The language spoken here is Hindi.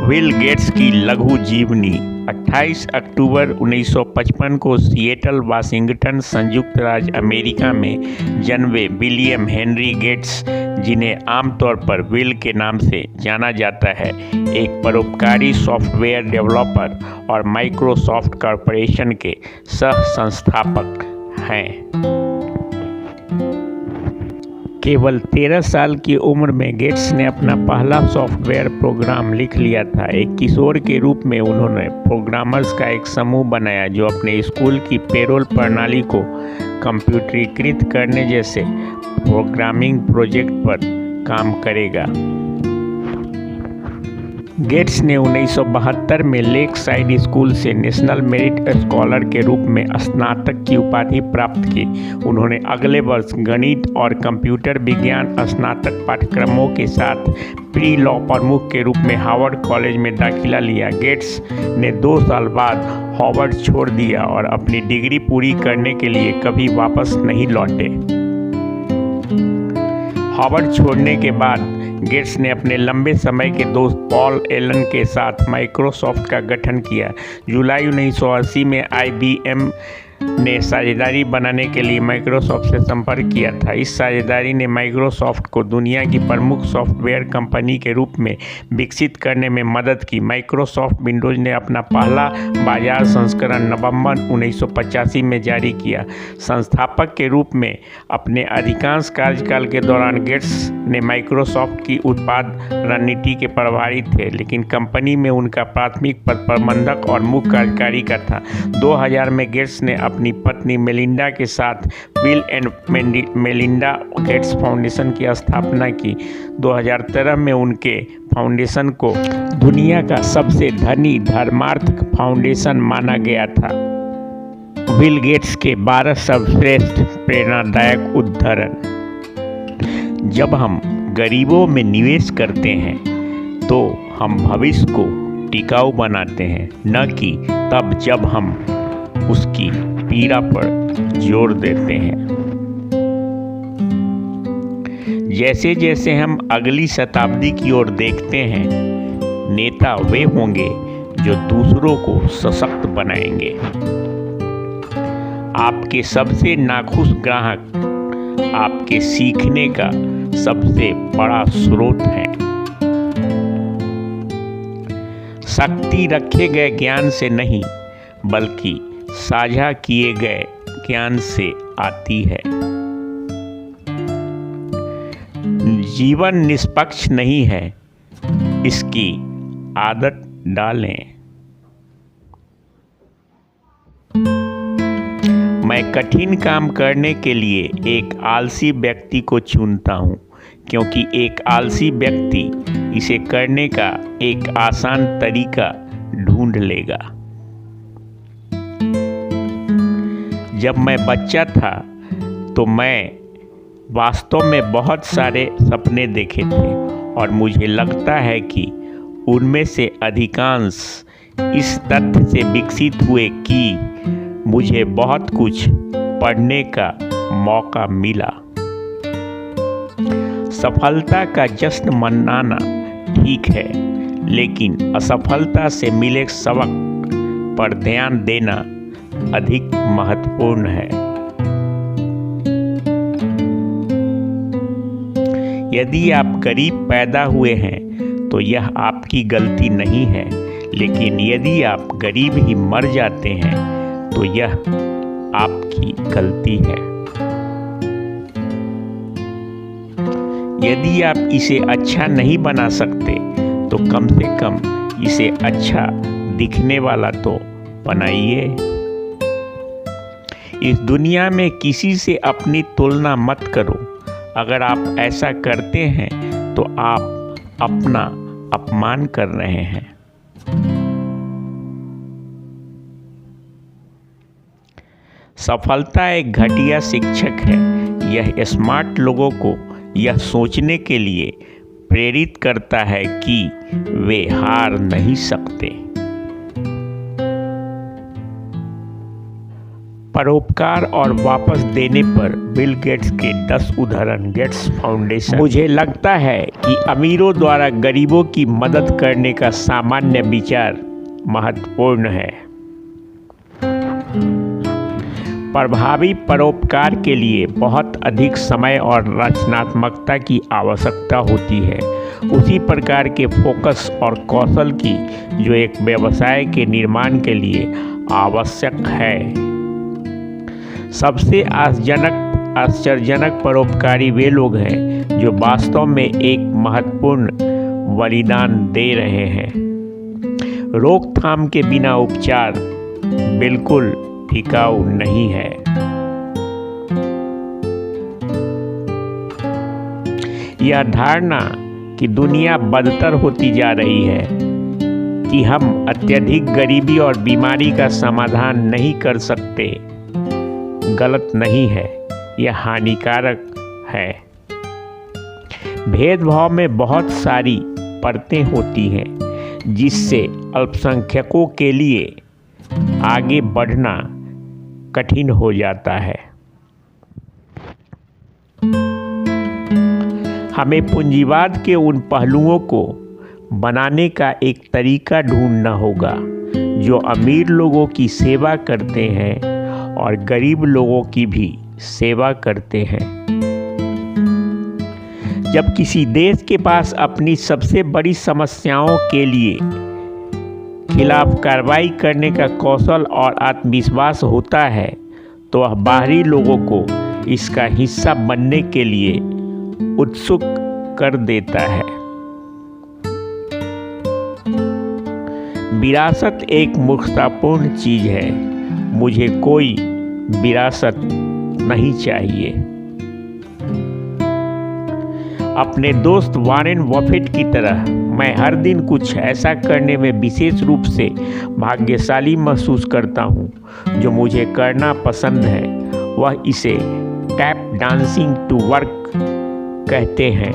बिल गेट्स की लघु जीवनी। 28 अक्टूबर 1955 को सिएटल, वाशिंगटन, संयुक्त राज्य अमेरिका में जन्मे विलियम हेनरी गेट्स, जिन्हें आमतौर पर बिल के नाम से जाना जाता है, एक परोपकारी सॉफ्टवेयर डेवलपर और माइक्रोसॉफ्ट कॉरपोरेशन के सह संस्थापक हैं। केवल 13 साल की उम्र में गेट्स ने अपना पहला सॉफ्टवेयर प्रोग्राम लिख लिया था। एक किशोर के रूप में उन्होंने प्रोग्रामर्स का एक समूह बनाया जो अपने स्कूल की पेरोल प्रणाली को कंप्यूटरीकृत करने जैसे प्रोग्रामिंग प्रोजेक्ट पर काम करेगा। गेट्स ने 1972 में लेक साइड स्कूल से नेशनल मेरिट स्कॉलर के रूप में स्नातक की उपाधि प्राप्त की। उन्होंने अगले वर्ष गणित और कंप्यूटर विज्ञान स्नातक पाठ्यक्रमों के साथ प्री लॉ प्रमुख के रूप में हार्वर्ड कॉलेज में दाखिला लिया। गेट्स ने 2 साल बाद हार्वर्ड छोड़ दिया और अपनी डिग्री पूरी करने के लिए कभी वापस नहीं लौटे। हार्वर्ड छोड़ने के बाद गेट्स ने अपने लंबे समय के दोस्त पॉल एलन के साथ माइक्रोसॉफ्ट का गठन किया। जुलाई 1980 में IBM ने साझेदारी बनाने के लिए माइक्रोसॉफ्ट से संपर्क किया था। इस साझेदारी ने माइक्रोसॉफ्ट को दुनिया की प्रमुख सॉफ्टवेयर कंपनी के रूप में विकसित करने में मदद की। माइक्रोसॉफ्ट विंडोज ने अपना पहला बाजार संस्करण नवंबर 1985 में जारी किया। संस्थापक के रूप में अपने अधिकांश कार्यकाल के दौरान गेट्स ने माइक्रोसॉफ्ट की उत्पाद रणनीति के प्रभारी थे, लेकिन कंपनी में उनका प्राथमिक पद प्रबंधक और मुख्य कार्यकारी का था। 2000 में गेट्स ने अपनी पत्नी मेलिंडा के साथ bill and Melinda Gates foundation की स्थापना की। 2013 में उनके फाउंडेशन को दुनिया का सबसे धनी धर्मार्थ फाउंडेशन माना गया था। बिल गेट्स के 12 सर्वश्रेष्ठ प्रेरणादायक उद्धरण। जब हम गरीबों में निवेश करते हैं तो हम भविष्य को टिकाऊ बनाते हैं, न कि तब जब हम उसकी पीड़ा पर जोर देते हैं। जैसे जैसे हम अगली शताब्दी की ओर देखते हैं, नेता वे होंगे जो दूसरों को सशक्त बनाएंगे। आपके सबसे नाखुश ग्राहक आपके सीखने का सबसे बड़ा स्रोत है। शक्ति रखे गए ज्ञान से नहीं, बल्कि साझा किए गए ज्ञान से आती है। जीवन निष्पक्ष नहीं है, इसकी आदत डालें। मैं कठिन काम करने के लिए एक आलसी व्यक्ति को चुनता हूँ, क्योंकि एक आलसी व्यक्ति इसे करने का एक आसान तरीका ढूंढ लेगा। जब मैं बच्चा था तो मैं वास्तव में बहुत सारे सपने देखे थे और मुझे लगता है कि उनमें से अधिकांश इस तथ्य से विकसित हुए कि मुझे बहुत कुछ पढ़ने का मौका मिला। सफलता का जश्न मनाना ठीक है, लेकिन असफलता से मिले सबक पर ध्यान देना अधिक महत्वपूर्ण है। यदि आप गरीब पैदा हुए हैं तो यह आपकी गलती नहीं है, लेकिन यदि आप गरीब ही मर जाते हैं तो यह आपकी गलती है। यदि आप इसे अच्छा नहीं बना सकते तो कम से कम इसे अच्छा दिखने वाला तो बनाइए। इस दुनिया में किसी से अपनी तुलना मत करो। अगर आप ऐसा करते हैं तो आप अपना अपमान कर रहे हैं। सफलता एक घटिया शिक्षक है। यह स्मार्ट लोगों को यह सोचने के लिए प्रेरित करता है कि वे हार नहीं सकते। परोपकार और वापस देने पर बिल गेट्स के 10 उदाहरण। Gates Foundation. मुझे लगता है कि अमीरों द्वारा गरीबों की मदद करने का सामान्य विचार महत्वपूर्ण है। प्रभावी परोपकार के लिए बहुत अधिक समय और रचनात्मकता की आवश्यकता होती है, उसी प्रकार के फोकस और कौशल की जो एक व्यवसाय के निर्माण के लिए आवश्यक है। सबसे आश्चर्यजनक परोपकारी वे लोग हैं जो वास्तव में एक महत्वपूर्ण बलिदान दे रहे हैं। रोकथाम के बिना उपचार बिल्कुल टिकाऊ नहीं है। यह धारणा कि दुनिया बदतर होती जा रही है, कि हम अत्यधिक गरीबी और बीमारी का समाधान नहीं कर सकते, गलत नहीं है, यह हानिकारक है। भेदभाव में बहुत सारी परतें होती हैं जिससे अल्पसंख्यकों के लिए आगे बढ़ना कठिन हो जाता है। हमें पूंजीवाद के उन पहलुओं को बनाने का एक तरीका ढूंढना होगा जो अमीर लोगों की सेवा करते हैं और गरीब लोगों की भी सेवा करते हैं। जब किसी देश के पास अपनी सबसे बड़ी समस्याओं के लिए खिलाफ कार्रवाई करने का कौशल और आत्मविश्वास होता है, तो वह बाहरी लोगों को इसका हिस्सा बनने के लिए उत्सुक कर देता है। विरासत एक मूर्खतापूर्ण चीज है। मुझे कोई विरासत नहीं चाहिए। अपने दोस्त वॉरेन बफेट की तरह मैं हर दिन कुछ ऐसा करने में विशेष रूप से भाग्यशाली महसूस करता हूँ जो मुझे करना पसंद है। वह इसे टैप डांसिंग टू वर्क कहते हैं।